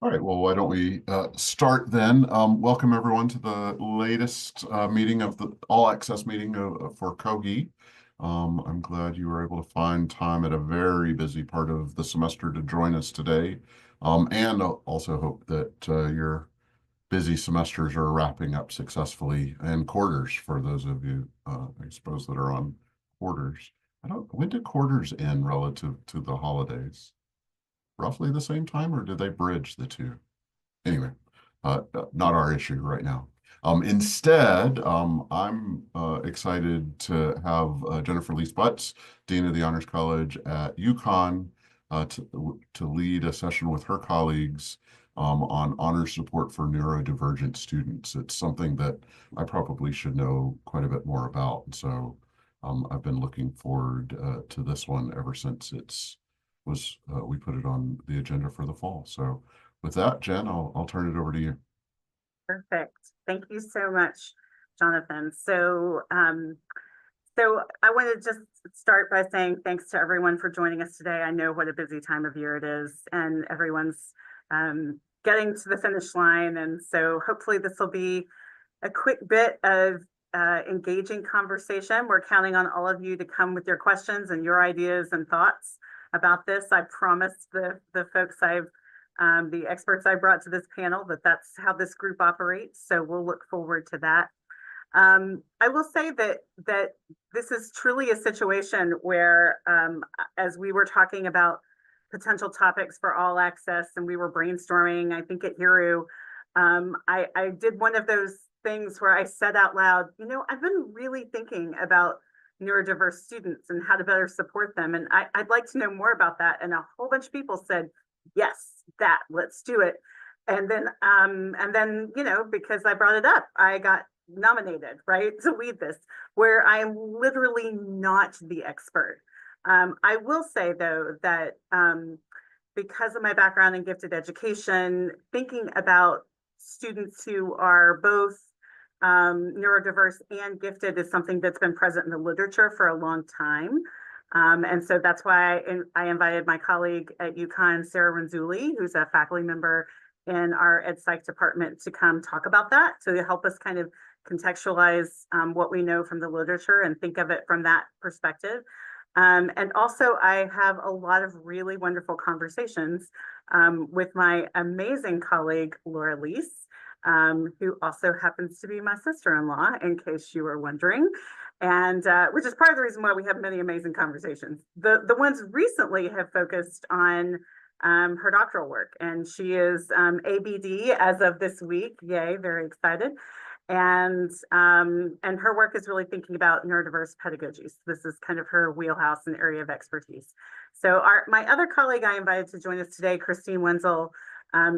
All right, well, why don't we start then? Welcome everyone to the latest meeting of the all access meeting for CoHE. I'm glad you were able to find time at a very busy part of the semester to join us today. And also hope that your busy semesters are wrapping up successfully and quarters for those of you, I suppose, that are on quarters. When did quarters end relative to the holidays? Roughly the same time, or did they bridge the two? Anyway, not our issue right now. Instead, I'm excited to have Jennifer Lease Butts, Dean of the Honors College at UConn, to lead a session with her colleagues on honors support for neurodivergent students. It's something that I probably should know quite a bit more about. So I've been looking forward to this one ever since we put it on the agenda for the fall. So with that, Jen, I'll turn it over to you. Perfect. Thank you so much, Jonathan. So I want to just start by saying thanks to everyone for joining us today. I know what a busy time of year it is, and everyone's getting to the finish line. And so hopefully this will be a quick bit of engaging conversation. We're counting on all of you to come with your questions and your ideas and thoughts about this. I promised the folks the experts I brought to this panel that that's how this group operates. So we'll look forward to that. I will say that this is truly a situation where, as we were talking about potential topics for all access and we were brainstorming, I think at Hero, I did one of those things where I said out loud, I've been really thinking about neurodiverse students and how to better support them. And I'd like to know more about that. And a whole bunch of people said, yes, let's do it. And then, because I brought it up, I got nominated, right, to lead this, where I am literally not the expert. I will say, though, that because of my background in gifted education, thinking about students who are both neurodiverse and gifted is something that's been present in the literature for a long time. And so that's why I invited my colleague at UConn, Sara Renzulli, who's a faculty member in our Ed Psych department, to come talk about that, to help us kind of contextualize what we know from the literature and think of it from that perspective. And also, I have a lot of really wonderful conversations with my amazing colleague, Laura Lease, who also happens to be my sister-in-law, in case you were wondering, and which is part of the reason why we have many amazing conversations. The ones recently have focused on her doctoral work, and she is ABD as of this week. Yay, very excited. And her work is really thinking about neurodiverse pedagogies. This is kind of her wheelhouse and area of expertise. So my other colleague I invited to join us today, Christine Wenzel,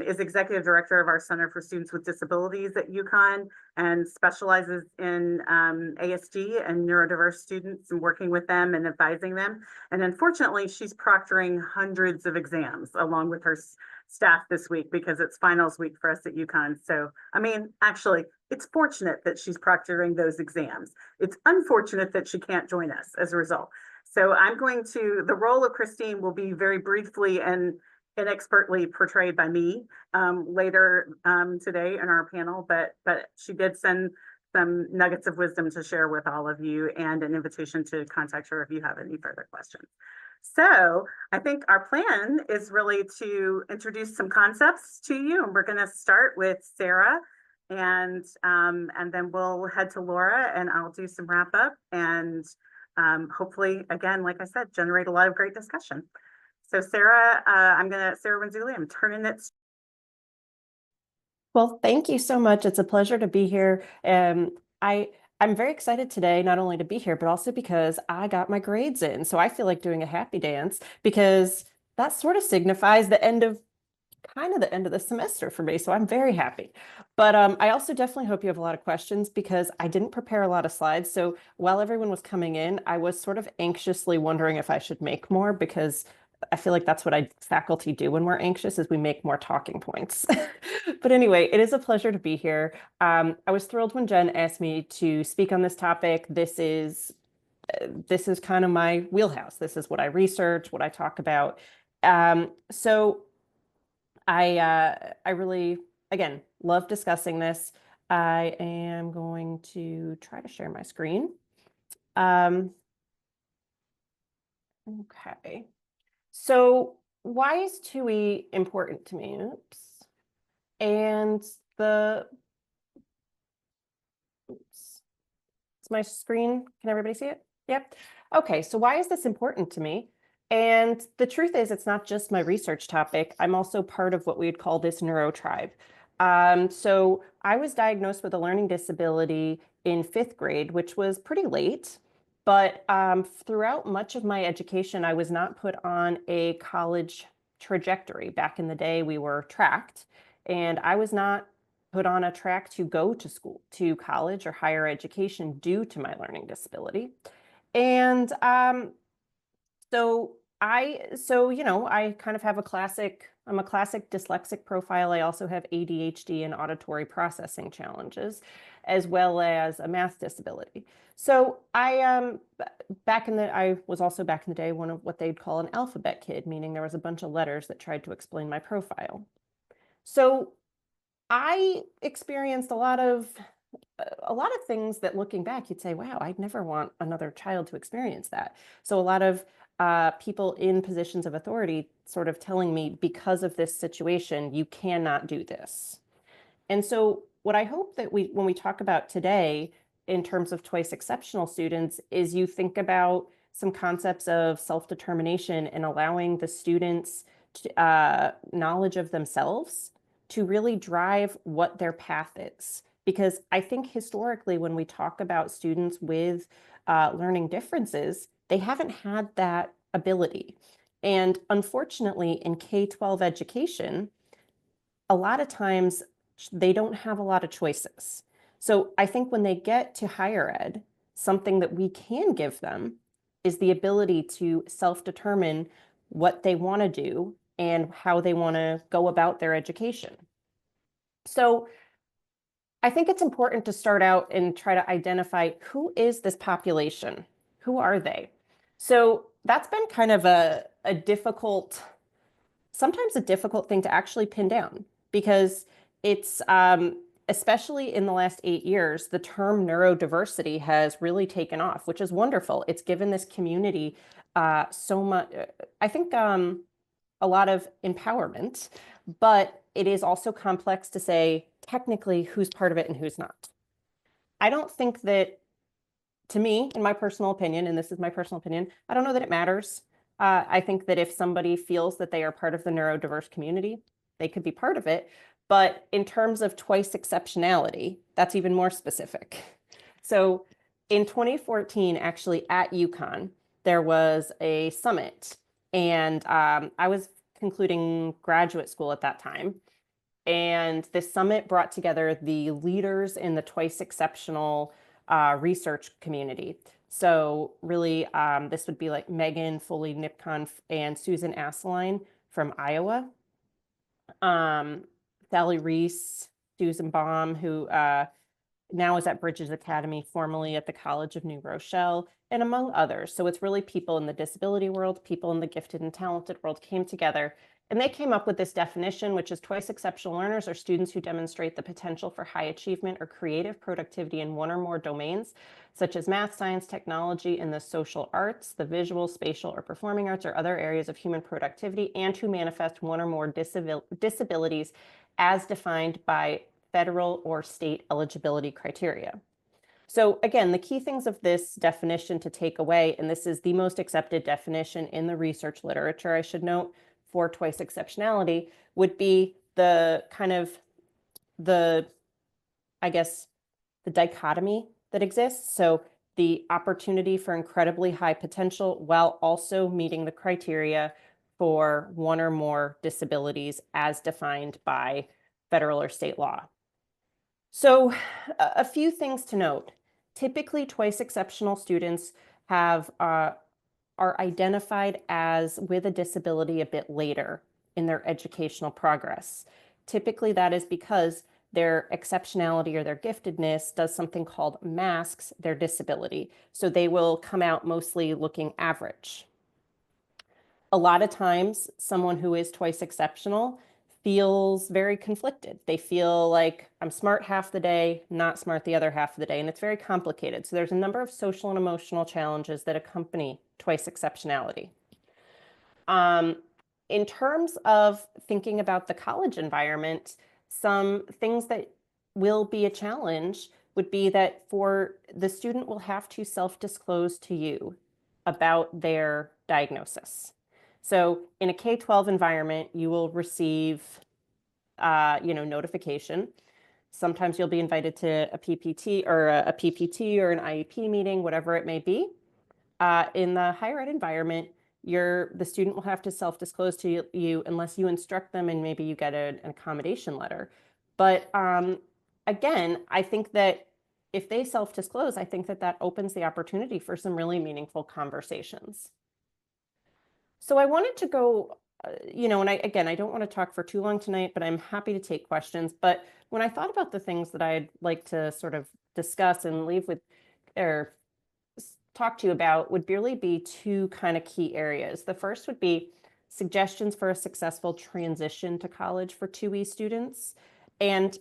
is executive director of our Center for Students with Disabilities at UConn and specializes in ASD and neurodiverse students and working with them and advising them. And unfortunately, she's proctoring hundreds of exams along with her staff this week because it's finals week for us at UConn. So, I mean, actually, it's fortunate that she's proctoring those exams. It's unfortunate that she can't join us as a result. So the role of Christine will be very briefly and inexpertly portrayed by me later today in our panel, but she did send some nuggets of wisdom to share with all of you and an invitation to contact her if you have any further questions. So I think our plan is really to introduce some concepts to you, and we're going to start with Sara, and then we'll head to Laura, and I'll do some wrap up, and hopefully, again, like I said, generate a lot of great discussion. So Sara, Sara Renzulli, I'm turning it. Well, thank you so much. It's a pleasure to be here. I'm very excited today, not only to be here, but also because I got my grades in. So I feel like doing a happy dance because that sort of signifies the end of the semester for me. So I'm very happy. But I also definitely hope you have a lot of questions because I didn't prepare a lot of slides. So while everyone was coming in, I was sort of anxiously wondering if I should make more because I feel like that's what faculty do when we're anxious is we make more talking points. But anyway, it is a pleasure to be here. I was thrilled when Jen asked me to speak on this topic. This is kind of my wheelhouse. This is what I research, what I talk about. So I really, again, love discussing this. I am going to try to share my screen. Okay. So why is 2E important to me? Oops. And oops. Is my screen, can everybody see it? Yep. Okay, so why is this important to me? And the truth is, it's not just my research topic. I'm also part of what we would call this neurotribe. So I was diagnosed with a learning disability in 5th grade, which was pretty late. But throughout much of my education, I was not put on a college trajectory. Back in the day, we were tracked, and I was not put on a track to go to school, to college or higher education due to my learning disability. And I kind of have I'm a classic dyslexic profile. I also have ADHD and auditory processing challenges, as well as a math disability. So I was also back in the day one of what they'd call an alphabet kid, meaning there was a bunch of letters that tried to explain my profile. So I experienced a lot of things that, looking back, you'd say, wow, I'd never want another child to experience that. So a lot of people in positions of authority sort of telling me, because of this situation, you cannot do this. And so what I hope that when we talk about today in terms of twice exceptional students is you think about some concepts of self-determination and allowing the students knowledge of themselves to really drive what their path is. Because I think historically, when we talk about students with learning differences, they haven't had that ability. And unfortunately, in K-12 education, a lot of times they don't have a lot of choices. So I think when they get to higher ed, something that we can give them is the ability to self-determine what they want to do and how they want to go about their education. So I think it's important to start out and try to identify, who is this population? Who are they? So that's been kind of sometimes a difficult thing to actually pin down, because it's, especially in the last 8 years, the term neurodiversity has really taken off, which is wonderful. It's given this community so much, I think, a lot of empowerment, but it is also complex to say technically who's part of it and who's not. I don't think that, to me, in my personal opinion, and this is my personal opinion, I don't know that it matters. I think that if somebody feels that they are part of the neurodiverse community, they could be part of it. But in terms of twice exceptionality, that's even more specific. So in 2014, actually at UConn, there was a summit, and I was concluding graduate school at that time. And this summit brought together the leaders in the twice exceptional research community. So really, this would be like Megan Foley-Nipconf and Susan Asseline from Iowa. Sally Reese, Susan Baum, who now is at Bridges Academy, formerly at the College of New Rochelle, and among others. So it's really people in the disability world, people in the gifted and talented world came together, and they came up with this definition, which is twice exceptional learners are students who demonstrate the potential for high achievement or creative productivity in one or more domains, such as math, science, technology, and the social arts, the visual, spatial, or performing arts, or other areas of human productivity, and who manifest one or more disabilities as defined by federal or state eligibility criteria. So again, the key things of this definition to take away, and this is the most accepted definition in the research literature, I should note, for twice exceptionality, would be the kind of I guess, the dichotomy that exists. So the opportunity for incredibly high potential while also meeting the criteria for one or more disabilities as defined by federal or state law. So a few things to note. Typically, twice exceptional students are identified as with a disability a bit later in their educational progress. Typically, that is because their exceptionality or their giftedness does something called masks their disability. So they will come out mostly looking average. A lot of times, someone who is twice exceptional feels very conflicted. They feel like I'm smart half the day, not smart the other half of the day, and it's very complicated. So there's a number of social and emotional challenges that accompany twice exceptionality. In terms of thinking about the college environment, some things that will be a challenge would be that for the student will have to self-disclose to you about their diagnosis. So in a K-12 environment, you will receive, notification. Sometimes you'll be invited to a PPT or a PPT or an IEP meeting, whatever it may be. In the higher ed environment, the student will have to self-disclose to you unless you instruct them and maybe you get an accommodation letter. But again, I think that if they self-disclose, I think that opens the opportunity for some really meaningful conversations. So I wanted to go, and I don't want to talk for too long tonight, but I'm happy to take questions. But when I thought about the things that I'd like to sort of discuss and leave with, or talk to you about, would really be two kind of key areas. The first would be suggestions for a successful transition to college for 2E students, and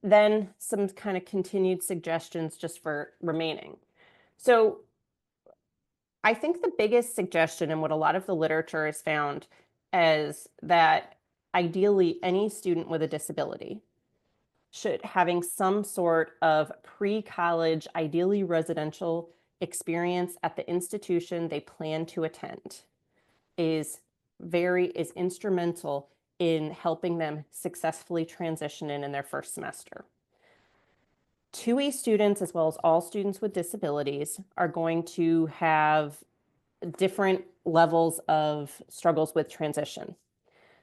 then some kind of continued suggestions just for remaining. So I think the biggest suggestion and what a lot of the literature has found is that ideally any student with a disability should having some sort of pre-college, ideally residential experience at the institution they plan to attend is instrumental in helping them successfully transition in their first semester. 2E students, as well as all students with disabilities, are going to have different levels of struggles with transition.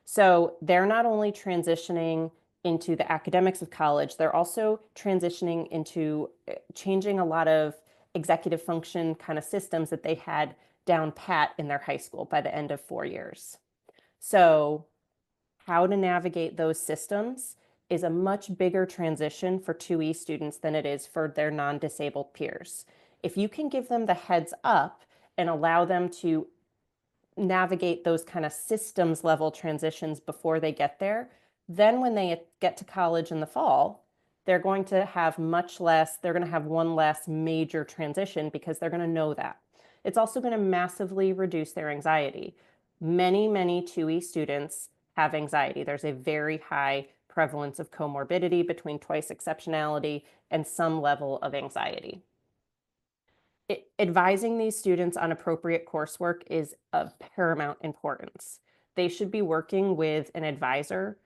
So they're not only transitioning into the academics of college, they're also transitioning into changing a lot of executive function kind of systems that they had down pat in their high school by the end of 4 years. So how to navigate those systems is a much bigger transition for 2E students than it is for their non-disabled peers. If you can give them the heads up and allow them to navigate those kind of systems level transitions before they get there, then when they get to college in the fall, they're going to have one less major transition because they're going to know that. It's also going to massively reduce their anxiety. Many, many 2E students have anxiety. There's a very high prevalence of comorbidity between twice exceptionality and some level of anxiety. Advising these students on appropriate coursework is of paramount importance. They should be working with an advisor,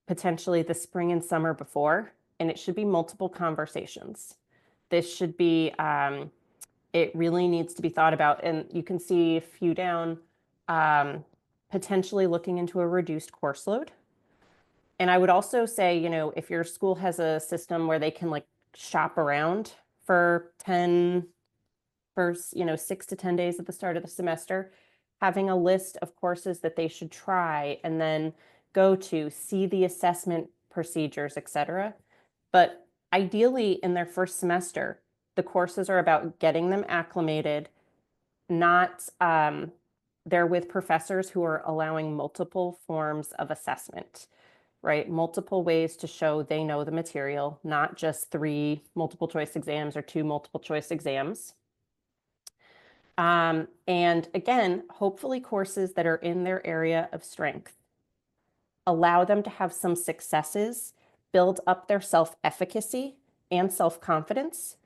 potentially the spring and summer before, and it should be multiple conversations. This should be, it really needs to be thought about, and you can see a few down, potentially looking into a reduced course load. And I would also say, if your school has a system where they can shop around for 6 to 10 days at the start of the semester, having a list of courses that they should try and then go to, see the assessment procedures, etc. But ideally in their first semester, the courses are about getting them acclimated, not they're with professors who are allowing multiple forms of assessment, right? Multiple ways to show they know the material, not just 3 multiple choice exams or 2 multiple choice exams. And again, hopefully courses that are in their area of strength. Allow them to have some successes, build up their self-efficacy and self-confidence,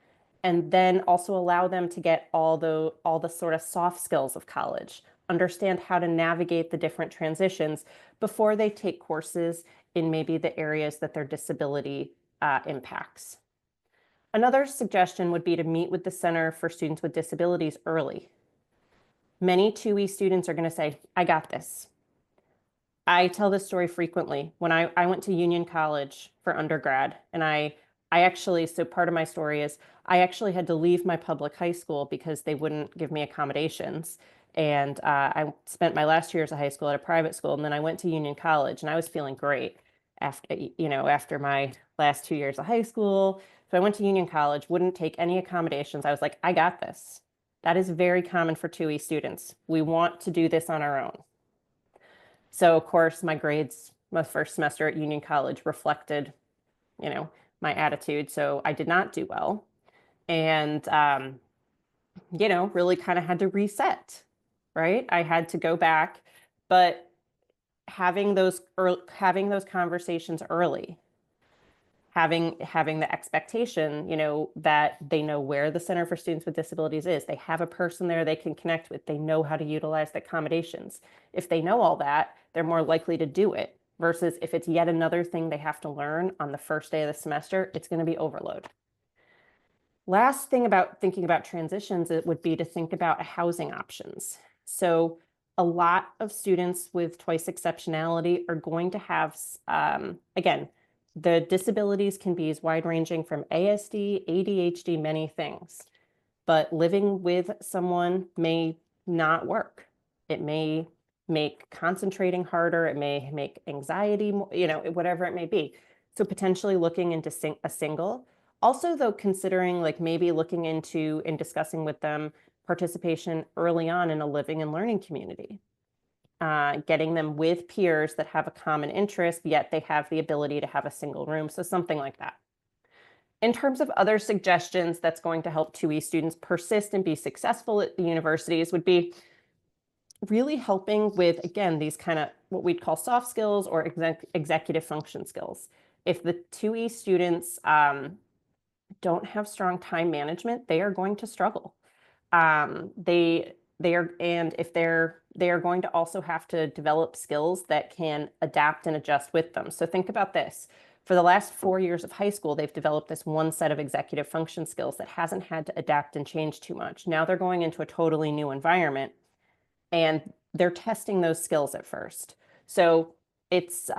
and then also allow them to get all the sort of soft skills of college, understand how to navigate the different transitions before they take courses in maybe the areas that their disability impacts. Another suggestion would be to meet with the Center for Students with Disabilities early. Many 2E students are going to say, I got this. I tell this story frequently. When I went to Union College for undergrad, and I actually, so part of my story is I actually had to leave my public high school because they wouldn't give me accommodations. And I spent my last 2 years of high school at a private school, and then I went to Union College, and I was feeling great after my last 2 years of high school. So I went to Union College, wouldn't take any accommodations. I was like, I got this. That is very common for 2E students. We want to do this on our own. So of course my grades my first semester at Union College reflected, my attitude. So I did not do well. And, really kind of had to reset, right? I had to go back, but having those conversations early, having the expectation, that they know where the Center for Students with Disabilities is. They have a person there they can connect with. They know how to utilize the accommodations. If they know all that, they're more likely to do it versus if it's yet another thing they have to learn on the first day of the semester, it's going to be overload. Last thing about thinking about transitions, it would be to think about housing options. So a lot of students with twice exceptionality are going to have, again, the disabilities can be as wide-ranging from ASD, ADHD, many things. But living with someone may not work. It may make concentrating harder. It may make anxiety, whatever it may be. So potentially looking into a single. Also, though, considering like maybe looking into and discussing with them participation early on in a living and learning community. Getting them with peers that have a common interest, yet they have the ability to have a single room. So something like that. In terms of other suggestions that's going to help 2E students persist and be successful at the universities would be really helping with, again, these kind of what we'd call soft skills or executive function skills. If the 2E students don't have strong time management, they are going to struggle. They are going to also have to develop skills that can adapt and adjust with them. So think about this. For the last 4 years of high school, they've developed this one set of executive function skills that hasn't had to adapt and change too much. Now they're going into a totally new environment and they're testing those skills at first. So it's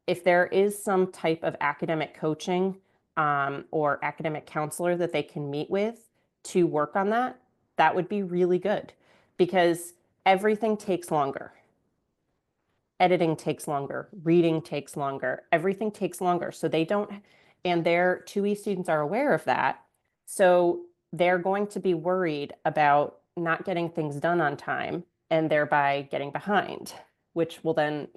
if there is some type of academic coaching or academic counselor that they can meet with to work on that, that would be really good because everything takes longer. Editing takes longer, reading takes longer, everything takes longer. So they don't, and their 2E students are aware of that. So they're going to be worried about not getting things done on time and thereby getting behind, which will then,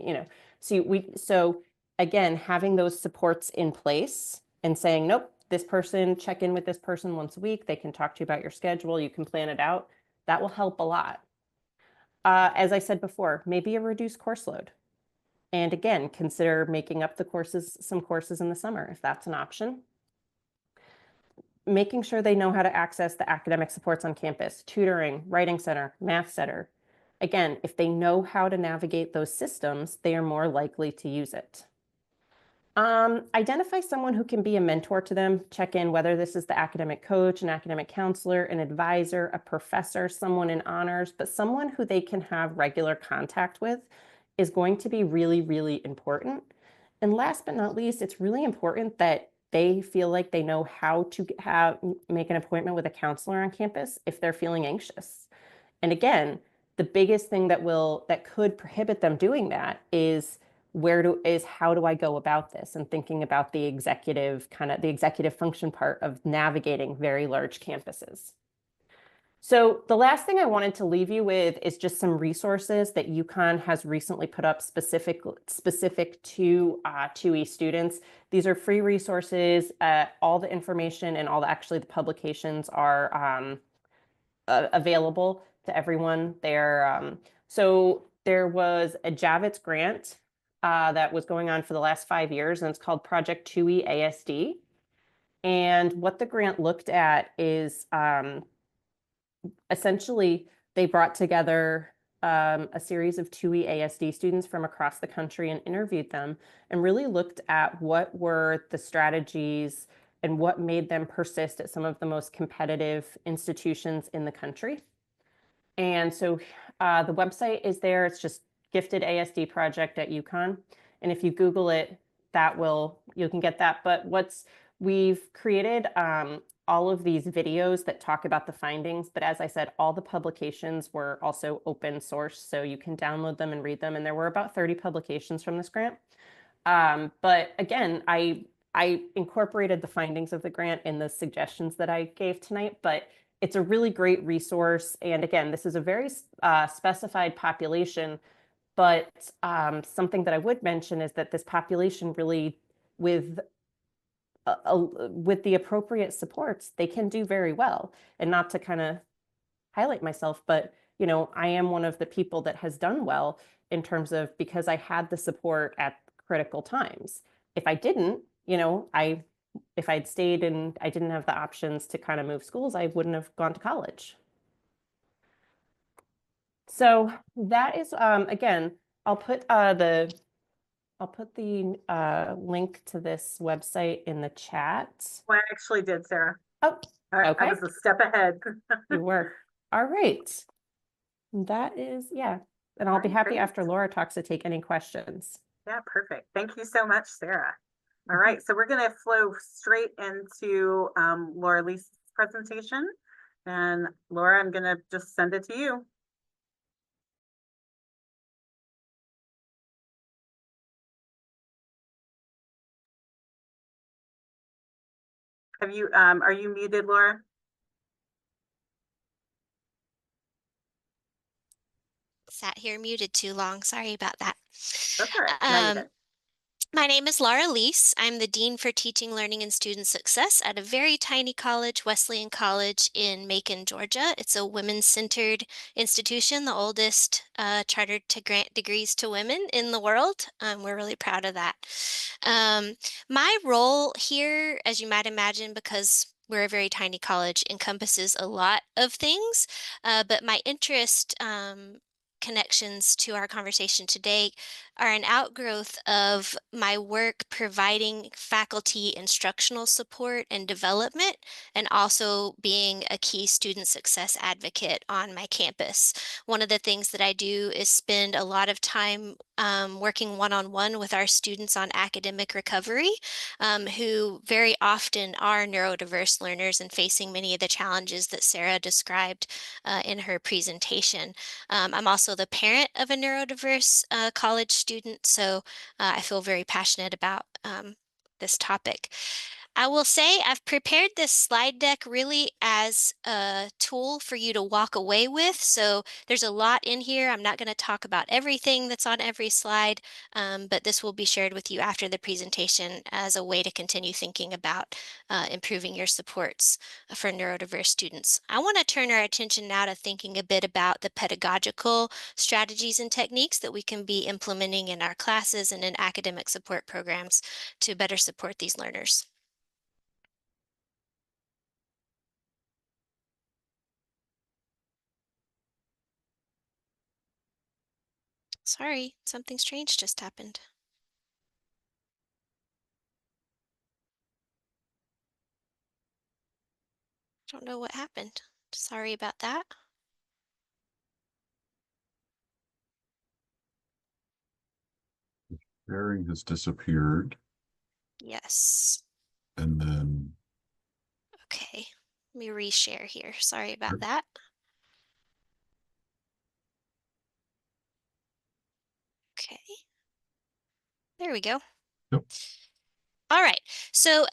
so again, having those supports in place and saying, nope, this person, check in with this person once a week. They can talk to you about your schedule. You can plan it out. That will help a lot. As I said before, maybe a reduced course load. And again, consider making up some courses in the summer, if that's an option. Making sure they know how to access the academic supports on campus, tutoring, writing center, math center. Again, if they know how to navigate those systems, they are more likely to use it. Identify someone who can be a mentor to them. Check in whether this is the academic coach, an academic counselor, an advisor, a professor, someone in honors, but someone who they can have regular contact with is going to be really, really important. And last but not least, it's really important that they feel like they know how to make an appointment with a counselor on campus if they're feeling anxious. And again, the biggest thing that could prohibit them doing that is how do I go about this, and thinking about the executive function part of navigating very large campuses. So the last thing I wanted to leave you with is just some resources that UConn has recently put up specific to 2E students. These are free resources. All the information and the publications are available to everyone there. So there was a Javits grant that was going on for the last 5 years, and it's called Project 2E ASD. And what the grant looked at is essentially they brought together a series of 2E ASD students from across the country and interviewed them and really looked at what were the strategies and what made them persist at some of the most competitive institutions in the country. And so the website is there. It's just Gifted ASD Project at UConn. And if you Google it, you can get that. But we've created all of these videos that talk about the findings. But as I said, all the publications were also open source, so you can download them and read them. And there were about 30 publications from this grant. But again, I incorporated the findings of the grant in the suggestions that I gave tonight, but it's a really great resource. And again, this is a very specified population But something that I would mention is that this population really, with the appropriate supports, they can do very well. And not to kind of highlight myself, but I am one of the people that has done well in terms of, because I had the support at critical times. If I didn't, if I'd stayed and I didn't have the options to kind of move schools, I wouldn't have gone to college. So that is, again, I'll put the link to this website in the chat. Well, I actually did, Sarah. Oh, I okay. was a step ahead. You were. All right. That is, yeah. And I'll be happy great. after Laura talks to take any questions. Yeah, perfect. Thank you so much, Sarah. All right, so we're going to flow straight into Laura Lease's presentation. And Laura, I'm going to just send it to you. Are you muted, Laura? Sat here muted too long. Sorry about that. That's all right. Now you're good. My name is Laura Lease. I'm the Dean for Teaching, Learning, and Student Success at a very tiny college, Wesleyan College in Macon, Georgia. It's a women-centered institution, the oldest chartered to grant degrees to women in the world. We're really proud of that. My role here, as you might imagine, because we're a very tiny college, encompasses a lot of things, but my interest connections to our conversation today are an outgrowth of my work providing faculty instructional support and development, and also being a key student success advocate on my campus. One of the things that I do is spend a lot of time working one-on-one with our students on academic recovery, who very often are neurodiverse learners and facing many of the challenges that Sara described in her presentation. I'm also the parent of a neurodiverse college student, so I feel very passionate about this topic. I will say I've prepared this slide deck really as a tool for you to walk away with. So there's a lot in here. I'm not going to talk about everything that's on every slide, but this will be shared with you after the presentation as a way to continue thinking about improving your supports for neurodiverse students. I want to turn our attention now to thinking a bit about the pedagogical strategies and techniques that we can be implementing in our classes and in academic support programs to better support these learners. Sorry, something strange just happened. I don't know what happened. Sorry about that. Sharing has disappeared. Yes. And then. Okay, let me reshare here. Sorry about that. Okay. There we go. Yep. All right. So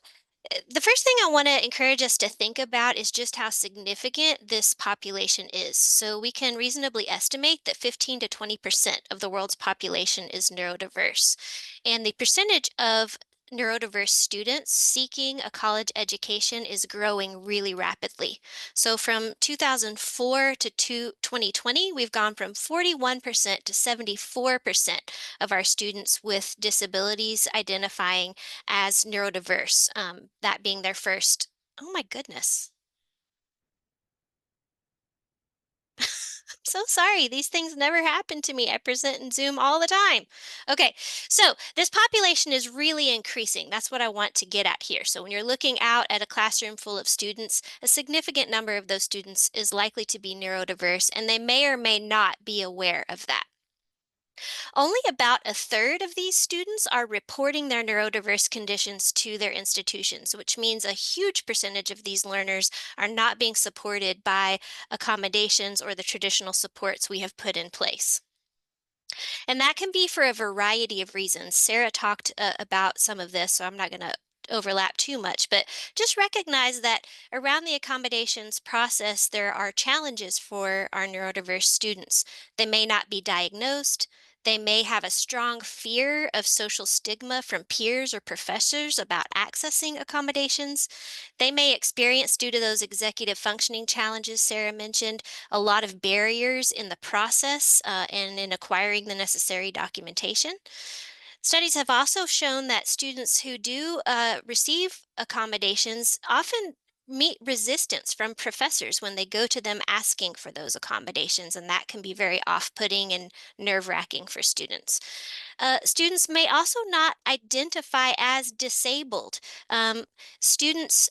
the first thing I want to encourage us to think about is just how significant this population is. So we can reasonably estimate that 15 to 20% of the world's population is neurodiverse. And the percentage of neurodiverse students seeking a college education is growing really rapidly. So from 2004 to 2020, we've gone from 41% to 74% of our students with disabilities identifying as neurodiverse, that being their first. Oh my goodness. So sorry, these things never happen to me. I present in Zoom all the time. Okay, so this population is really increasing. That's what I want to get at here. So when you're looking out at a classroom full of students, a significant number of those students is likely to be neurodiverse, and they may or may not be aware of that. Only about a third of these students are reporting their neurodiverse conditions to their institutions, which means a huge percentage of these learners are not being supported by accommodations or the traditional supports we have put in place. And that can be for a variety of reasons. Sara talked about some of this, so I'm not going to overlap too much, but just recognize that around the accommodations process, there are challenges for our neurodiverse students. They may not be diagnosed. They may have a strong fear of social stigma from peers or professors about accessing accommodations. They may experience, due to those executive functioning challenges Sarah mentioned, a lot of barriers in the process and in acquiring the necessary documentation. Studies have also shown that students who do receive accommodations often meet resistance from professors when they go to them asking for those accommodations, and that can be very off-putting and nerve-wracking for students. Students may also not identify as disabled. Students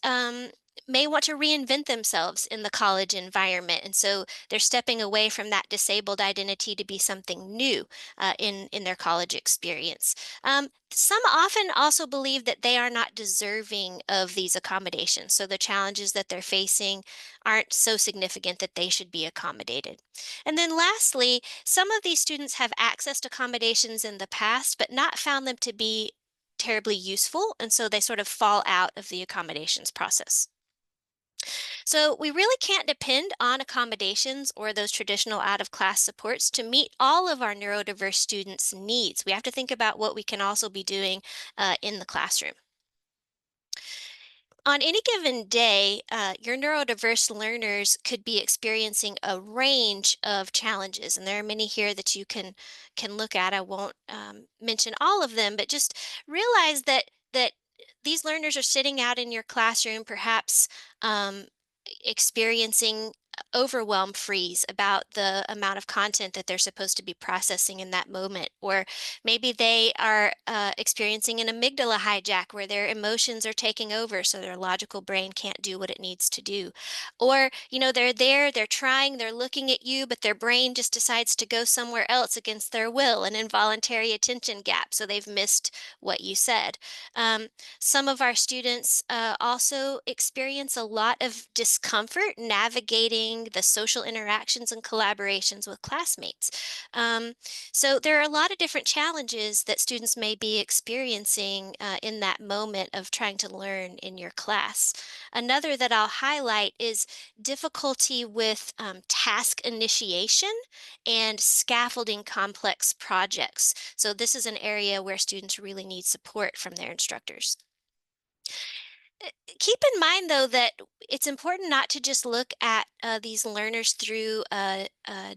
may want to reinvent themselves in the college environment, and so they're stepping away from that disabled identity to be something new in their college experience. Some often also believe that they are not deserving of these accommodations, so the challenges that they're facing aren't so significant that they should be accommodated. And then lastly, some of these students have accessed accommodations in the past, but not found them to be terribly useful, and so they sort of fall out of the accommodations process. So we really can't depend on accommodations or those traditional out-of-class supports to meet all of our neurodiverse students' needs. We have to think about what we can also be doing in the classroom. On any given day, your neurodiverse learners could be experiencing a range of challenges, and there are many here that you can look at. I won't mention all of them, but just realize that these learners are sitting out in your classroom, perhaps um, experiencing overwhelm freeze about the amount of content that they're supposed to be processing in that moment. Or maybe they are experiencing an amygdala hijack where their emotions are taking over, so their logical brain can't do what it needs to do. Or, they're there, they're trying, they're looking at you, but their brain just decides to go somewhere else against their will, an involuntary attention gap, so they've missed what you said. Um, some of our students also experience a lot of discomfort navigating the social interactions and collaborations with classmates. Um, so there are a lot of different challenges that students may be experiencing in that moment of trying to learn in your class. Another that I'll highlight is difficulty with task initiation and scaffolding complex projects. So this is an area where students really need support from their instructors. Keep in mind, though, that it's important not to just look at these learners through a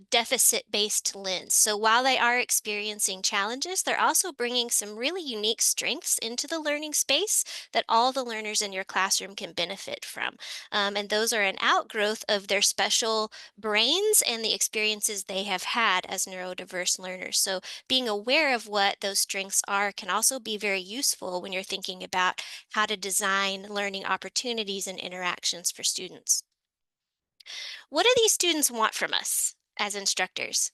deficit-based lens. So while they are experiencing challenges, they're also bringing some really unique strengths into the learning space that all the learners in your classroom can benefit from. And those are an outgrowth of their special brains and the experiences they have had as neurodiverse learners. So being aware of what those strengths are can also be very useful when you're thinking about how to design learning opportunities and interactions for students. What do these students want from us as instructors?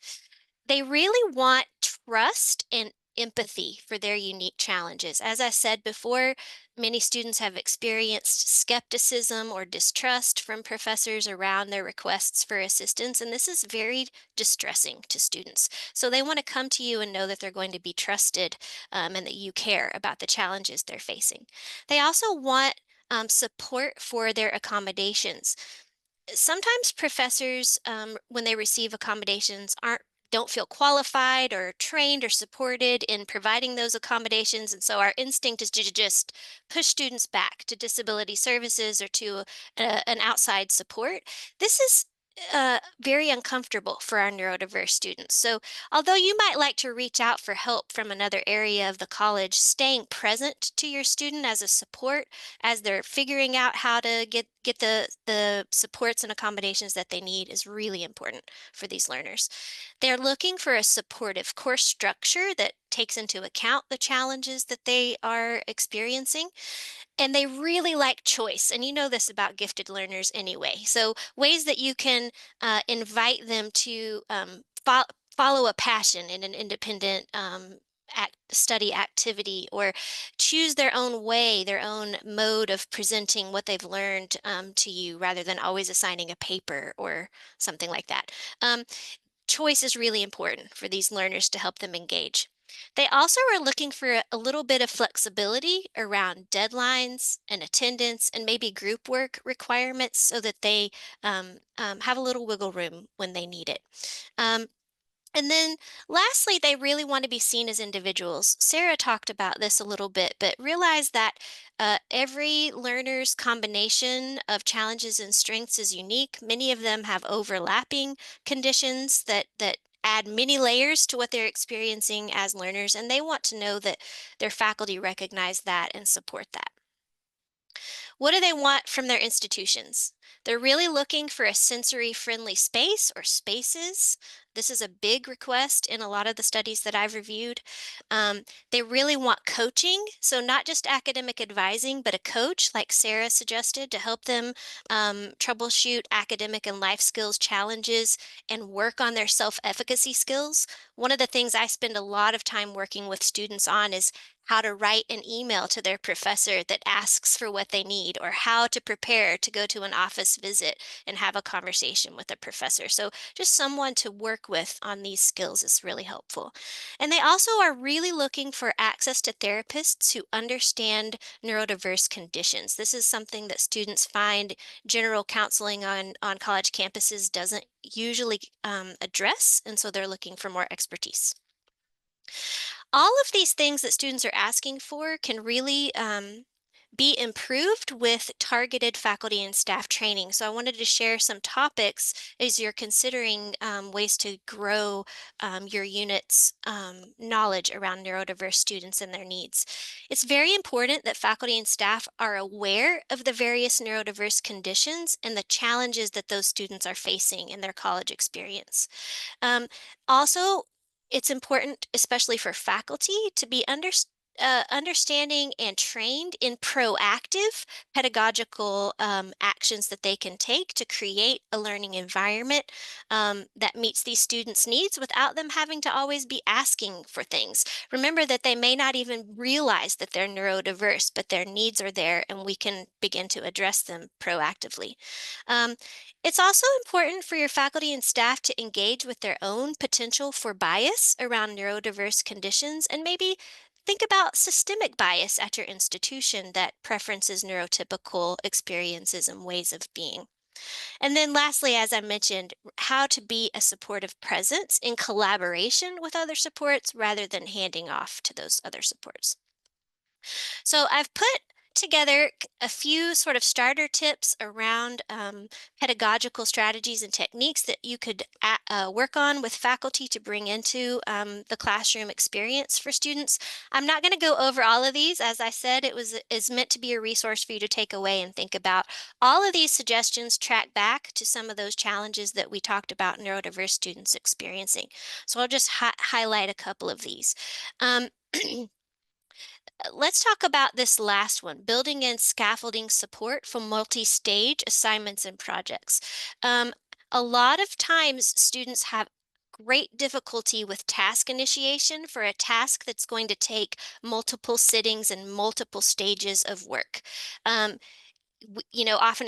They really want trust and empathy for their unique challenges. As I said before, many students have experienced skepticism or distrust from professors around their requests for assistance, and this is very distressing to students. So they want to come to you and know that they're going to be trusted and that you care about the challenges they're facing. They also want support for their accommodations. Sometimes professors, when they receive accommodations, don't feel qualified or trained or supported in providing those accommodations. And so our instinct is to just push students back to disability services or to an outside support. This is very uncomfortable for our neurodiverse students. So although you might like to reach out for help from another area of the college, staying present to your student as a support as they're figuring out how to get the supports and accommodations that they need is really important for these learners. They're looking for a supportive course structure that takes into account the challenges that they are experiencing. And they really like choice. And you know this about gifted learners anyway. So ways that you can invite them to follow a passion in an independent study activity, or choose their own way, their own mode of presenting what they've learned to you, rather than always assigning a paper or something like that. Choice is really important for these learners to help them engage. They also are looking for a little bit of flexibility around deadlines and attendance and maybe group work requirements so that they have a little wiggle room when they need it. Um, And then lastly, they really want to be seen as individuals. Sarah talked about this a little bit, but realize that every learner's combination of challenges and strengths is unique. Many of them have overlapping conditions that add many layers to what they're experiencing as learners, and they want to know that their faculty recognize that and support that. What do they want from their institutions? They're really looking for a sensory friendly space or spaces. This is a big request in a lot of the studies that I've reviewed. They really want coaching, so not just academic advising, but a coach, like Sarah suggested, to help them troubleshoot academic and life skills challenges and work on their self efficacy skills. One of the things I spend a lot of time working with students on is how to write an email to their professor that asks for what they need, or how to prepare to go to an office visit and have a conversation with a professor. So just someone to work with on these skills is really helpful. And they also are really looking for access to therapists who understand neurodiverse conditions. This is something that students find general counseling on college campuses doesn't usually address, and so they're looking for more expertise. All of these things that students are asking for can really be improved with targeted faculty and staff training. So I wanted to share some topics as you're considering ways to grow your unit's knowledge around neurodiverse students and their needs. It's very important that faculty and staff are aware of the various neurodiverse conditions and the challenges that those students are facing in their college experience. Also, it's important, especially for faculty, to be understanding and trained in proactive pedagogical actions that they can take to create a learning environment that meets these students' needs without them having to always be asking for things. Remember that they may not even realize that they're neurodiverse, but their needs are there, and we can begin to address them proactively. Um, it's also important for your faculty and staff to engage with their own potential for bias around neurodiverse conditions, and maybe think about systemic bias at your institution that preferences neurotypical experiences and ways of being. And then lastly, as I mentioned, how to be a supportive presence in collaboration with other supports rather than handing off to those other supports. So I've put together a few sort of starter tips around pedagogical strategies and techniques that you could work on with faculty to bring into the classroom experience for students. I'm not going to go over all of these. As I said, is meant to be a resource for you to take away and think about. All of these suggestions track back to some of those challenges that we talked about neurodiverse students experiencing. So I'll just highlight a couple of these. Um, Let's talk about this last one, building in scaffolding support for multi-stage assignments and projects. A lot of times students have great difficulty with task initiation for a task that's going to take multiple sittings and multiple stages of work. Often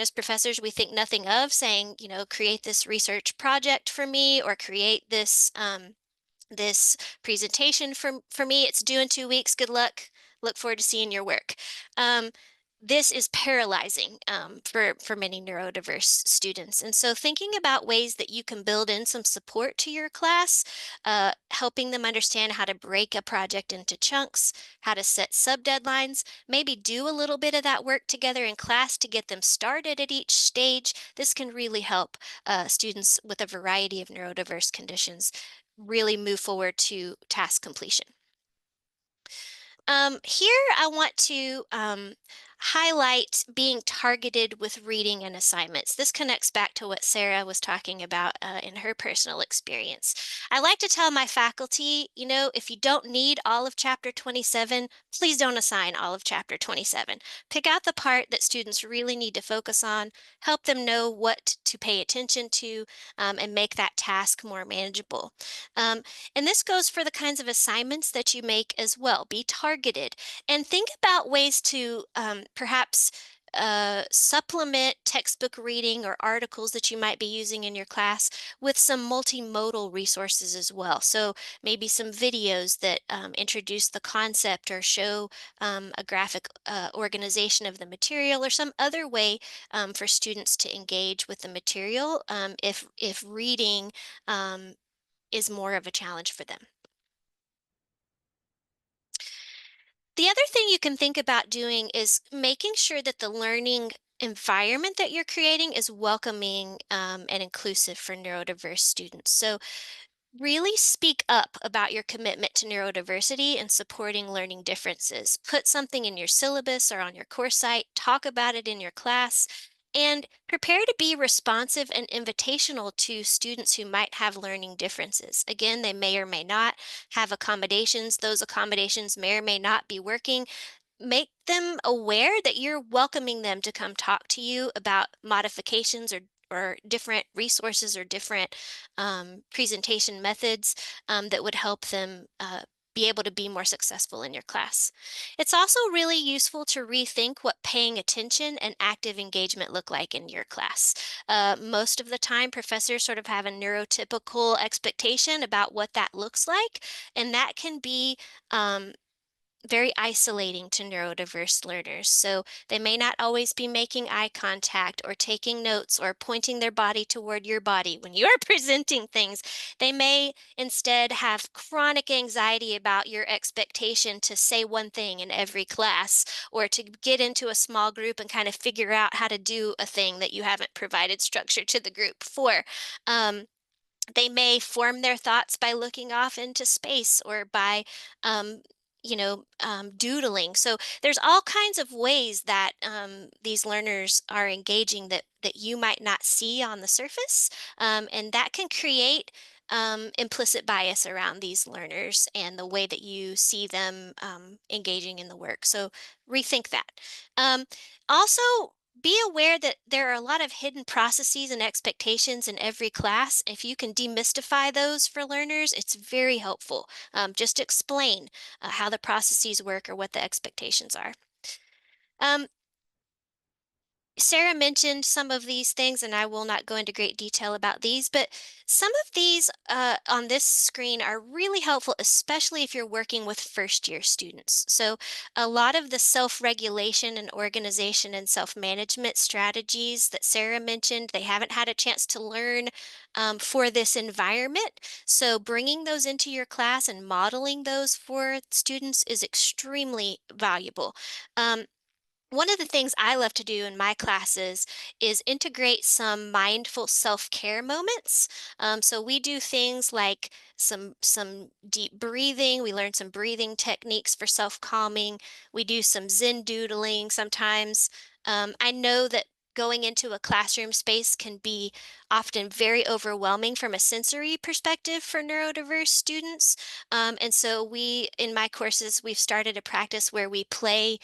as professors, we think nothing of saying, create this research project for me, or create this presentation for me. It's due in 2 weeks. Good luck. Look forward to seeing your work. This is paralyzing for many neurodiverse students. And so thinking about ways that you can build in some support to your class, helping them understand how to break a project into chunks, how to set sub-deadlines, maybe do a little bit of that work together in class to get them started at each stage. This can really help students with a variety of neurodiverse conditions really move forward to task completion. Here I want to highlight being targeted with reading and assignments. This connects back to what Sarah was talking about in her personal experience. I like to tell my faculty, if you don't need all of chapter 27, please don't assign all of chapter 27. Pick out the part that students really need to focus on, help them know what to pay attention to, and make that task more manageable. And this goes for the kinds of assignments that you make as well. Be targeted and think about ways to perhaps supplement textbook reading or articles that you might be using in your class with some multimodal resources as well. So maybe some videos that introduce the concept or show a graphic organization of the material, or some other way for students to engage with the material if reading is more of a challenge for them. The other thing you can think about doing is making sure that the learning environment that you're creating is welcoming and inclusive for neurodiverse students. So really speak up about your commitment to neurodiversity and supporting learning differences. Put something in your syllabus or on your course site, talk about it in your class, and prepare to be responsive and invitational to students who might have learning differences. Again, they may or may not have accommodations. Those accommodations may or may not be working. Make them aware that you're welcoming them to come talk to you about modifications or different resources or different presentation methods that would help them be able to be more successful in your class. It's also really useful to rethink what paying attention and active engagement look like in your class. Most of the time, professors sort of have a neurotypical expectation about what that looks like, and that can be very isolating to neurodiverse learners. So they may not always be making eye contact or taking notes or pointing their body toward your body when you're presenting things. They may instead have chronic anxiety about your expectation to say one thing in every class or to get into a small group and kind of figure out how to do a thing that you haven't provided structure to the group for. They may form their thoughts by looking off into space or by um, doodling. So there's all kinds of ways that these learners are engaging that you might not see on the surface, and that can create implicit bias around these learners and the way that you see them engaging in the work. So rethink that. Um, Also, be aware that there are a lot of hidden processes and expectations in every class. If you can demystify those for learners, it's very helpful. Just explain how the processes work or what the expectations are. Um, Sarah mentioned some of these things, and I will not go into great detail about these, but some of these on this screen are really helpful, especially if you're working with first-year students. So a lot of the self-regulation and organization and self-management strategies that Sarah mentioned, they haven't had a chance to learn for this environment. So bringing those into your class and modeling those for students is extremely valuable. One of the things I love to do in my classes is integrate some mindful self-care moments. So we do things like some deep breathing. We learn some breathing techniques for self-calming. We do some Zen doodling sometimes. I know that going into a classroom space can be often very overwhelming from a sensory perspective for neurodiverse students. And so in my courses, we've started a practice where we play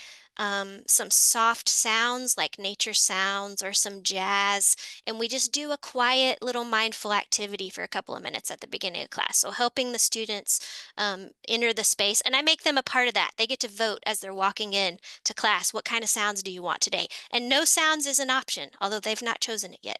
some soft sounds like nature sounds or some jazz. And we just do a quiet little mindful activity for a couple of minutes at the beginning of class. So helping the students enter the space. And I make them a part of that. They get to vote as they're walking in to class. What kind of sounds do you want today? And no sounds is an option, although they've not chosen it yet.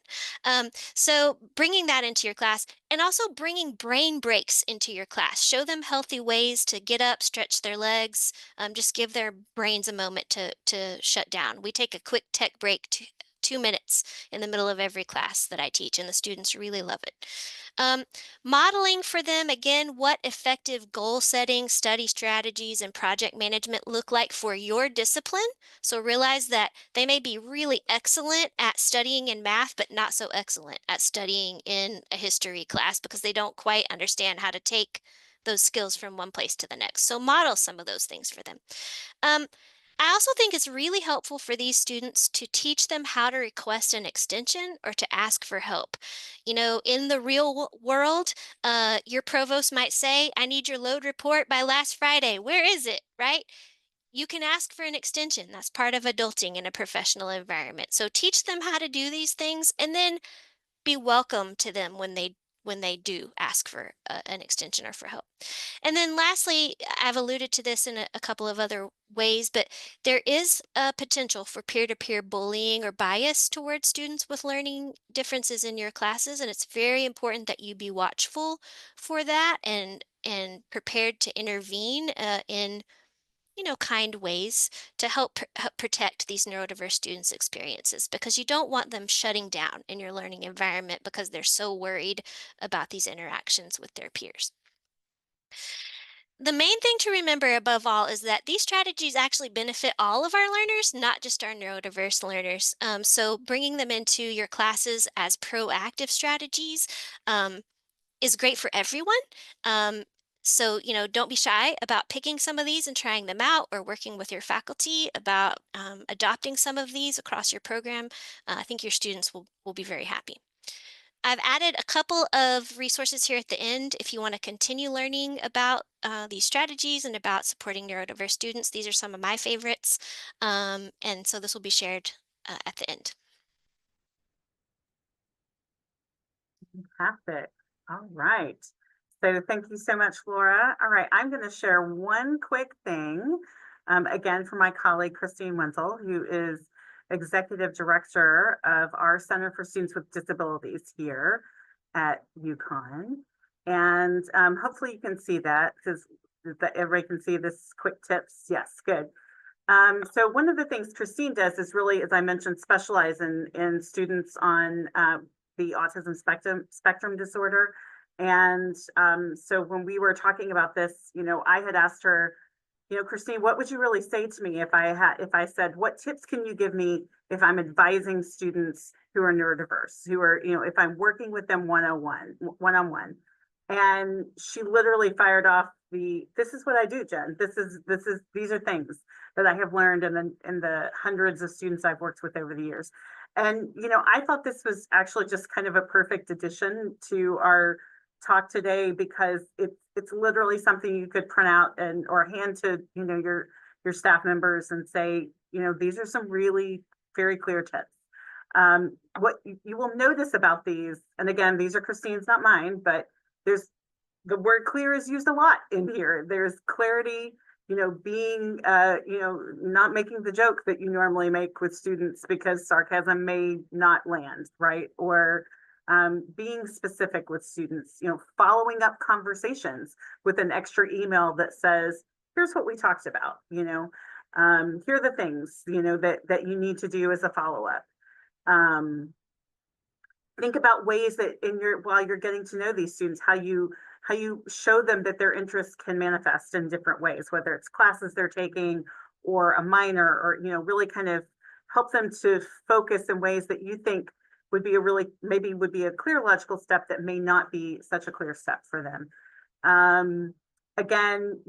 So bringing that into your class and also bringing brain breaks into your class. Show them healthy ways to get up, stretch their legs, just give their brains a moment to shut down. We take a quick tech break, 2 minutes in the middle of every class that I teach, and the students really love it. Modeling for them, again, what effective goal setting, study strategies, and project management look like for your discipline. So realize that they may be really excellent at studying in math, but not so excellent at studying in a history class because they don't quite understand how to take those skills from one place to the next. So model some of those things for them. Um, I also think it's really helpful for these students to teach them how to request an extension or to ask for help. You know, in the real world, your provost might say, I need your load report by last Friday. Where is it? Right? You can ask for an extension. That's part of adulting in a professional environment. So teach them how to do these things and then be welcome to them when they do ask for an extension or for help. And then lastly, I've alluded to this in a couple of other ways, but there is a potential for peer-to-peer bullying or bias towards students with learning differences in your classes, and it's very important that you be watchful for that and prepared to intervene in kind ways to help protect these neurodiverse students' experiences, because you don't want them shutting down in your learning environment because they're so worried about these interactions with their peers. The main thing to remember above all is that these strategies actually benefit all of our learners, not just our neurodiverse learners. So bringing them into your classes as proactive strategies um, is great for everyone. Um, so, don't be shy about picking some of these and trying them out, or working with your faculty about adopting some of these across your program. I think your students will be very happy. I've added a couple of resources here at the end if you want to continue learning about these strategies and about supporting neurodiverse students. These are some of my favorites. And so this will be shared at the end. Fantastic. All right. So thank you so much, Laura. All right, I'm going to share one quick thing, again, from my colleague, Christine Wenzel, who is Executive Director of our Center for Students with Disabilities here at UConn. And hopefully you can see that, because everybody can see this quick tips. Yes, good. So one of the things Christine does is really, as I mentioned, specialize in students on the autism spectrum disorder. And so when we were talking about this, I had asked her, Christine, what would you really say to me if I said, what tips can you give me if I'm advising students who are neurodiverse, who are, if I'm working with them one-on-one? And she literally fired off this is what I do, Jen. These are things that I have learned in the hundreds of students I've worked with over the years. And, I thought this was actually just kind of a perfect addition to our talk today, because it's literally something you could print out or hand to, your staff members and say, these are some really very clear tips. What you will notice about these, and again, these are Christine's, not mine, but the word clear is used a lot in here. There's clarity, being, not making the joke that you normally make with students because sarcasm may not land, right? Or being specific with students, following up conversations with an extra email that says, here's what we talked about, here are the things, that you need to do as a follow-up. Think about ways that while you're getting to know these students, how you show them that their interests can manifest in different ways, whether it's classes they're taking or a minor, or, really kind of help them to focus in ways that you think would be a clear logical step that may not be such a clear step for them. Again,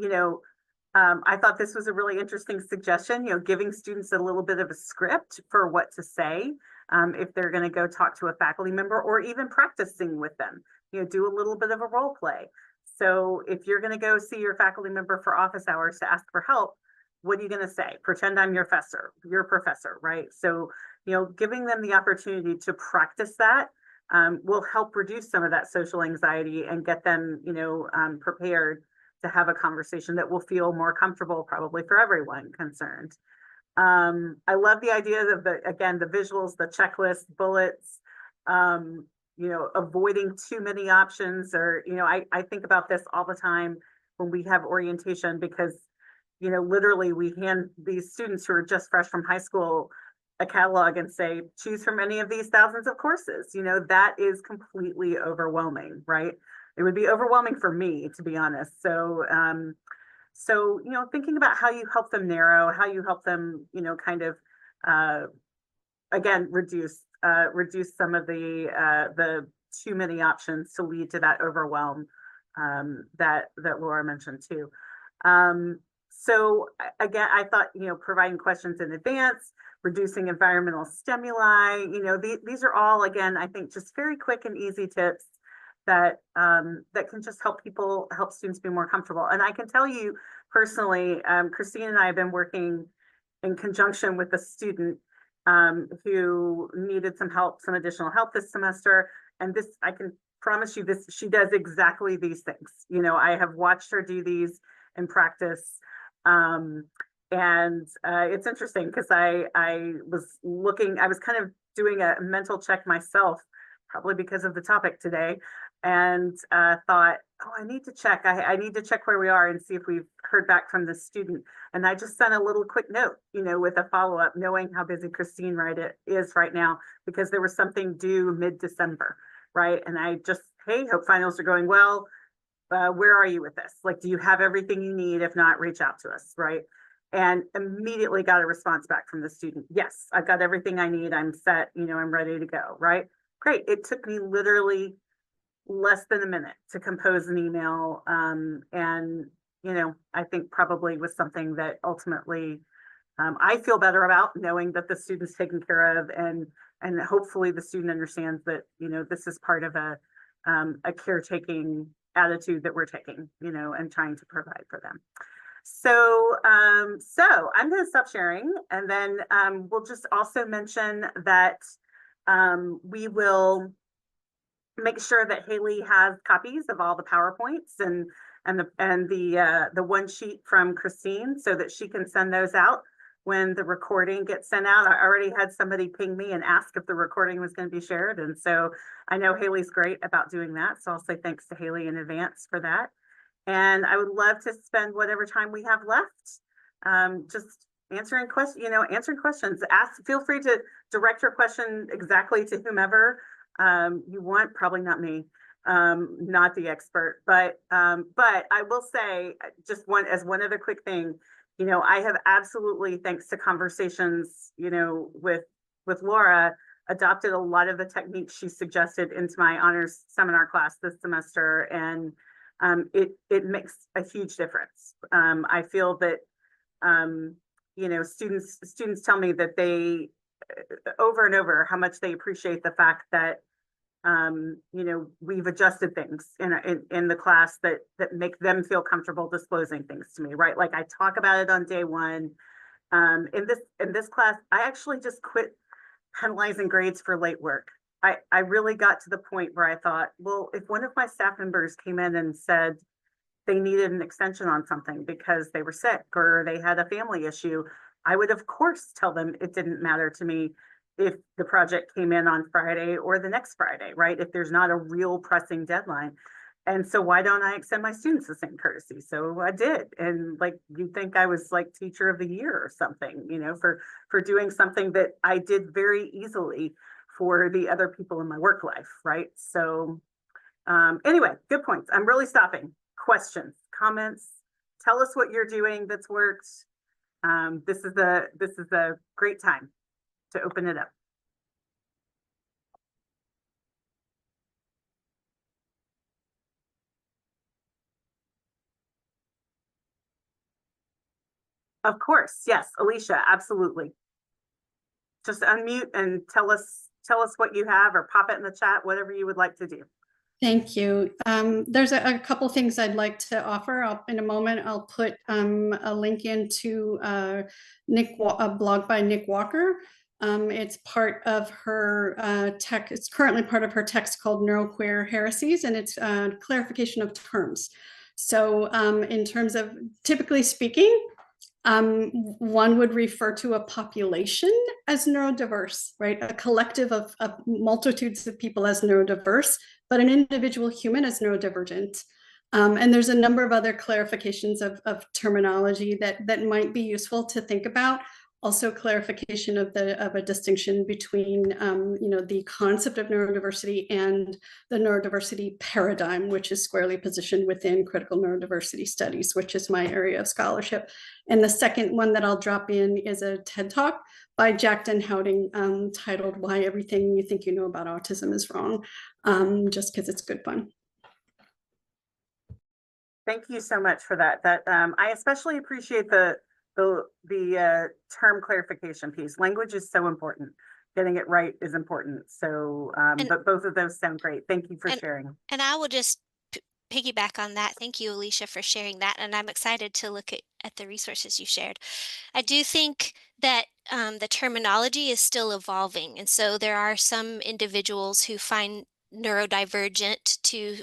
I thought this was a really interesting suggestion, giving students a little bit of a script for what to say if they're going to go talk to a faculty member, or even practicing with them, do a little bit of a role play. So if you're going to go see your faculty member for office hours to ask for help, what are you going to say? Pretend I'm your professor, right? So, giving them the opportunity to practice that will help reduce some of that social anxiety and get them, prepared to have a conversation that will feel more comfortable, probably for everyone concerned. I love the idea of the visuals, the checklist, bullets, avoiding too many options, or, I think about this all the time when we have orientation, because, literally we hand these students who are just fresh from high school a catalog and say, choose from any of these thousands of courses. That is completely overwhelming, right? It would be overwhelming for me, to be honest. So, thinking about how you help them narrow, how you help them, kind of, again, reduce some of the too many options to lead to that overwhelm that Laura mentioned too. So again, I thought, providing questions in advance, reducing environmental stimuli, these are all, again, I think just very quick and easy tips that can just help students be more comfortable. And I can tell you personally, Christine and I have been working in conjunction with a student who needed some additional help this semester. And I can promise you she does exactly these things. I have watched her do these in practice. And it's interesting because I was kind of doing a mental check myself, probably because of the topic today, and thought, oh, I need to check. I need to check where we are and see if we've heard back from the student. And I just sent a little quick note, with a follow-up, knowing how busy Christine is right now, because there was something due mid-December, right? And I just, hey, hope finals are going well. Where are you with this? Like, do you have everything you need? If not, reach out to us, right? And immediately got a response back from the student. Yes, I've got everything I need. I'm set, I'm ready to go, right? Great. It took me literally less than a minute to compose an email. And, I think probably was something that ultimately I feel better about, knowing that the student's taken care of, and hopefully the student understands that, this is part of a caretaking attitude that we're taking, and trying to provide for them. So I'm going to stop sharing, and then we'll just also mention that we will make sure that Haley has copies of all the PowerPoints and the one sheet from Christine, so that she can send those out when the recording gets sent out. I already had somebody ping me and ask if the recording was going to be shared, and so I know Haley's great about doing that. So I'll say thanks to Haley in advance for that. And I would love to spend whatever time we have left just answering questions. Feel free to direct your question exactly to whomever you want. Probably not me, not the expert, but I will say just one other quick thing. I have absolutely, thanks to conversations, with Laura, adopted a lot of the techniques she suggested into my honors seminar class this semester, and it makes a huge difference. I feel that students tell me that they over and over how much they appreciate the fact that we've adjusted things in the class that make them feel comfortable disclosing things to me, right? Like I talk about it on day one. In this class, I actually just quit penalizing grades for late work. I really got to the point where I thought, well, if one of my staff members came in and said they needed an extension on something because they were sick or they had a family issue, I would of course tell them it didn't matter to me if the project came in on Friday or the next Friday, right? If there's not a real pressing deadline. And so why don't I extend my students the same courtesy? So I did. And like, you'd think I was like teacher of the year or something, for doing something that I did very easily for the other people in my work life, right? So anyway, good points. I'm really stopping. Questions, comments, tell us what you're doing that's worked. This is a great time to open it up. Of course, yes, Alicia, absolutely. Just unmute and tell us what you have, or pop it in the chat, whatever you would like to do. Thank you. There's a couple things I'd like to offer. In a moment, I'll put a link into a blog by Nick Walker. It's part of her it's currently part of her text called Neuroqueer Heresies, and it's clarification of terms. So in terms of, typically speaking, one would refer to a population as neurodiverse, right? A collective of multitudes of people as neurodiverse, but an individual human as neurodivergent. And there's a number of other clarifications of terminology that might be useful to think about. Also, clarification of a distinction between the concept of neurodiversity and the neurodiversity paradigm, which is squarely positioned within critical neurodiversity studies, which is my area of scholarship. And the second one that I'll drop in is a TED Talk by Jack Den Houding titled "Why Everything You Think You Know About Autism Is Wrong," just because it's good fun. Thank you so much for that. I especially appreciate the term clarification piece. Language is so important. Getting it right is important. So, but both of those sound great. Thank you for sharing. And I will just piggyback on that. Thank you, Alicia, for sharing that. And I'm excited to look at the resources you shared. I do think that the terminology is still evolving. And so there are some individuals who find neurodivergent to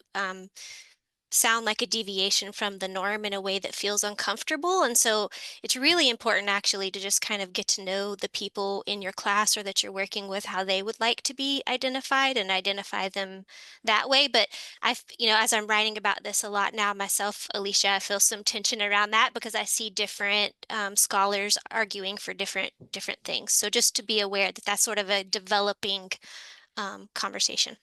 sound like a deviation from the norm in a way that feels uncomfortable. And so it's really important actually to just kind of get to know the people in your class or that you're working with, how they would like to be identified and identify them that way. But as I'm writing about this a lot now myself, Alicia, I feel some tension around that because I see different scholars arguing for different things. So just to be aware that that's sort of a developing conversation.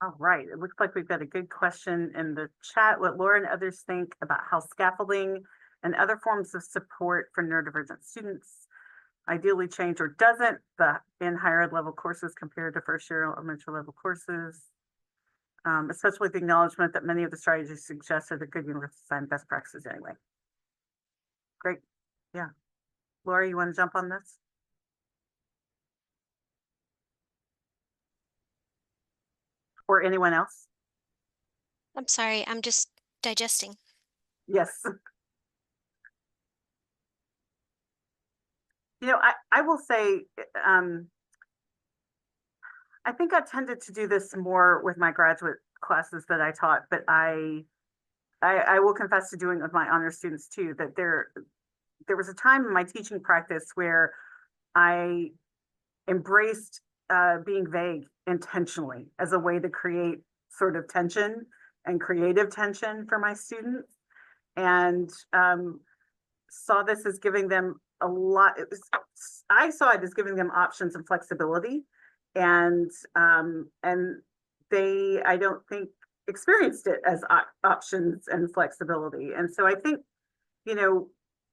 All right, it looks like we've got a good question in the chat. What Laura and others think about how scaffolding and other forms of support for neurodivergent students ideally change or doesn't in higher ed level courses compared to first year elementary level courses, especially with the acknowledgement that many of the strategies suggested are good universal design best practices anyway. Great, yeah. Laura, you want to jump on this? Or anyone else? I'm sorry, I'm just digesting. Yes. I will say, I think I tended to do this more with my graduate classes that I taught, but I will confess to doing it with my honor students too, that there was a time in my teaching practice where I embraced being vague intentionally as a way to create sort of tension and creative tension for my students, and saw this as giving them a lot. I saw it as giving them options and flexibility, and they, I don't think, experienced it as options and flexibility. And so I think,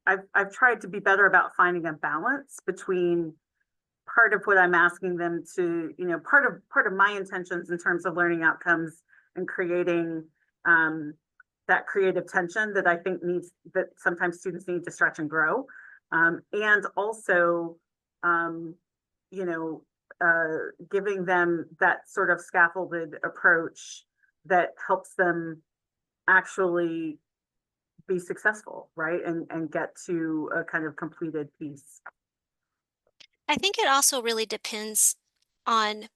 I've tried to be better about finding a balance between part of what I'm asking them to, part of my intentions in terms of learning outcomes and creating that creative tension that I think that sometimes students need to stretch and grow. And also, giving them that sort of scaffolded approach that helps them actually be successful, right? And get to a kind of completed piece. I think it also really depends on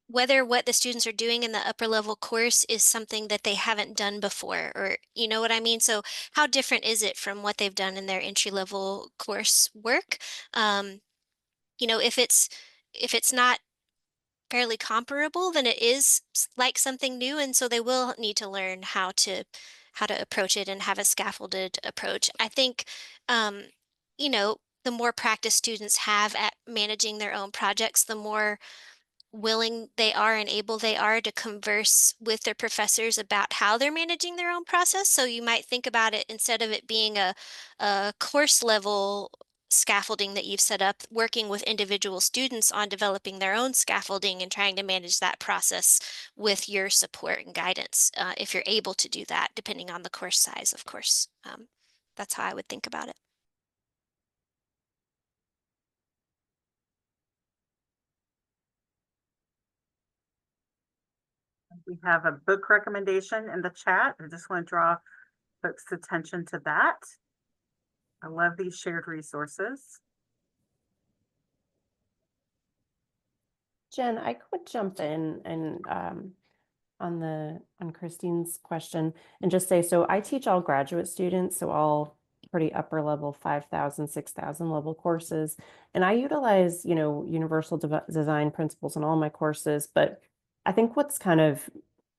whether what the students are doing in the upper level course is something that they haven't done before, or you know what I mean? So how different is it from what they've done in their entry level course work? If it's not fairly comparable, then it is like something new, and so they will need to learn how to approach it and have a scaffolded approach. I think the more practice students have at managing their own projects, the more willing they are and able they are to converse with their professors about how they're managing their own process. So you might think about it, instead of it being a course level scaffolding that you've set up, working with individual students on developing their own scaffolding and trying to manage that process with your support and guidance, if you're able to do that, depending on the course size, of course. That's how I would think about it. We have a book recommendation in the chat. I just want to draw folks' attention to that. I love these shared resources. Jen, I could jump in and on Christine's question and just say, so I teach all graduate students, so all pretty upper level 5,000, 6,000 level courses. And I utilize, universal design principles in all my courses. But I think what's kind of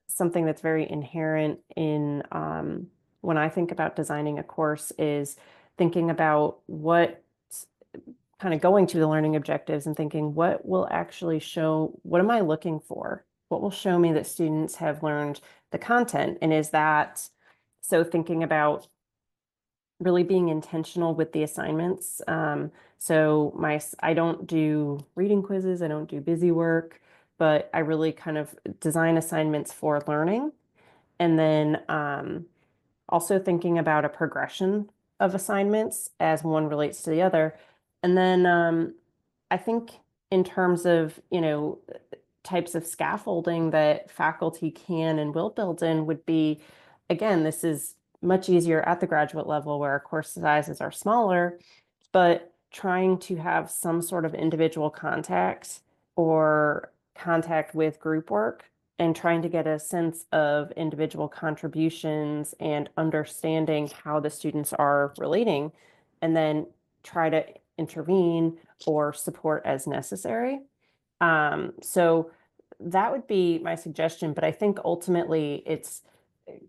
something that's very inherent in when I think about designing a course is thinking about what kind of going to the learning objectives and thinking what will actually show, what am I looking for? What will show me that students have learned the content? And is that, so thinking about really being intentional with the assignments. So I don't do reading quizzes, I don't do busy work, but I really kind of design assignments for learning. And then also thinking about a progression of assignments as one relates to the other. And then I think in terms of, types of scaffolding that faculty can and will build in would be, again, this is much easier at the graduate level where our course sizes are smaller, but trying to have some sort of individual contact or contact with group work and trying to get a sense of individual contributions and understanding how the students are relating, and then try to intervene or support as necessary. So that would be my suggestion, but I think ultimately it's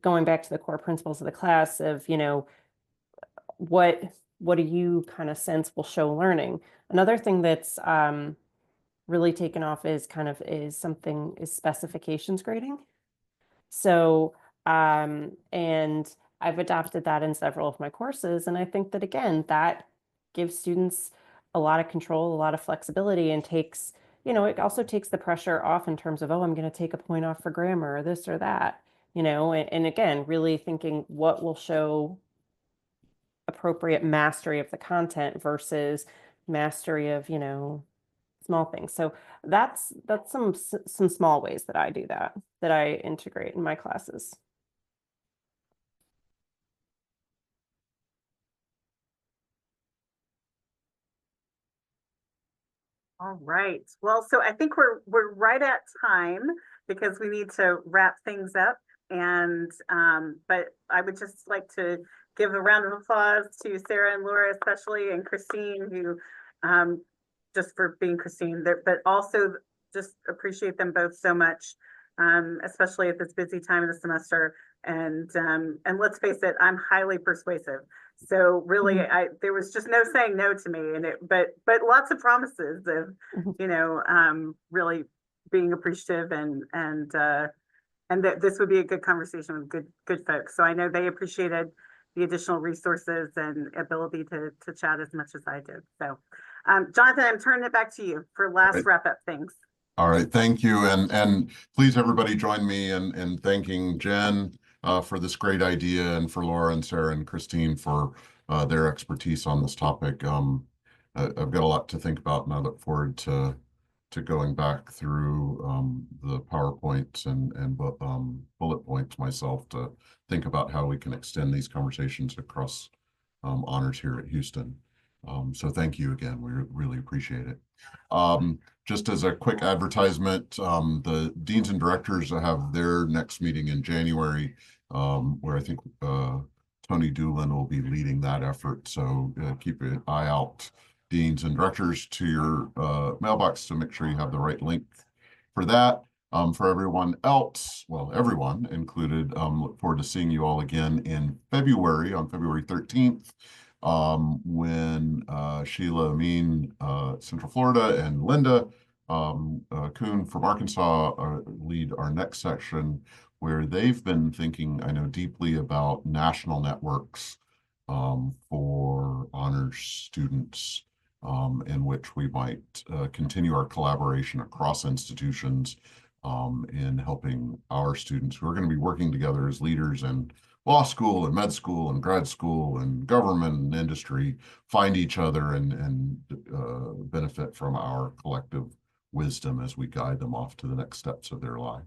going back to the core principles of the class of, what do you kind of sense will show learning? Another thing that's really taken off is specifications grading. So, and I've adopted that in several of my courses. And I think that, again, that gives students a lot of control, a lot of flexibility, and takes, it also takes the pressure off in terms of, oh, I'm going to take a point off for grammar or this or that, and again, really thinking what will show appropriate mastery of the content versus mastery of, small things. So that's some small ways that I do that I integrate in my classes. All right. Well, so I think we're right at time because we need to wrap things up. And but I would just like to give a round of applause to Sarah and Laura, especially, and Christine, who just for being Christine there, but also just appreciate them both so much, especially at this busy time of the semester. And let's face it, I'm highly persuasive. So really, there was just no saying no to me, and but lots of promises of really being appreciative and that this would be a good conversation with good folks. So I know they appreciated the additional resources and ability to chat as much as I did. So Jonathan, I'm turning it back to you for last wrap up things. All right, thank you, and please everybody join me in thanking Jen for this great idea, and for Laura and Sarah and Christine for their expertise on this topic. I've got a lot to think about, and I look forward to going back through the PowerPoints and bullet points myself to think about how we can extend these conversations across honors here at Houston. So thank you again. We really appreciate it. Just as a quick advertisement, the deans and directors have their next meeting in January, where I think Tony Doolin will be leading that effort. So keep an eye out, deans and directors, to your mailbox to make sure you have the right link for that. For everyone else, well, everyone included, look forward to seeing you all again in February, on February 13th. When Sheila Amin, Central Florida, and Linda Kuhn from Arkansas lead our next section, where they've been thinking, I know, deeply about national networks for honors students, in which we might continue our collaboration across institutions in helping our students who are going to be working together as leaders in law school and med school and grad school and government and industry find each other and benefit from our collective wisdom as we guide them off to the next steps of their life.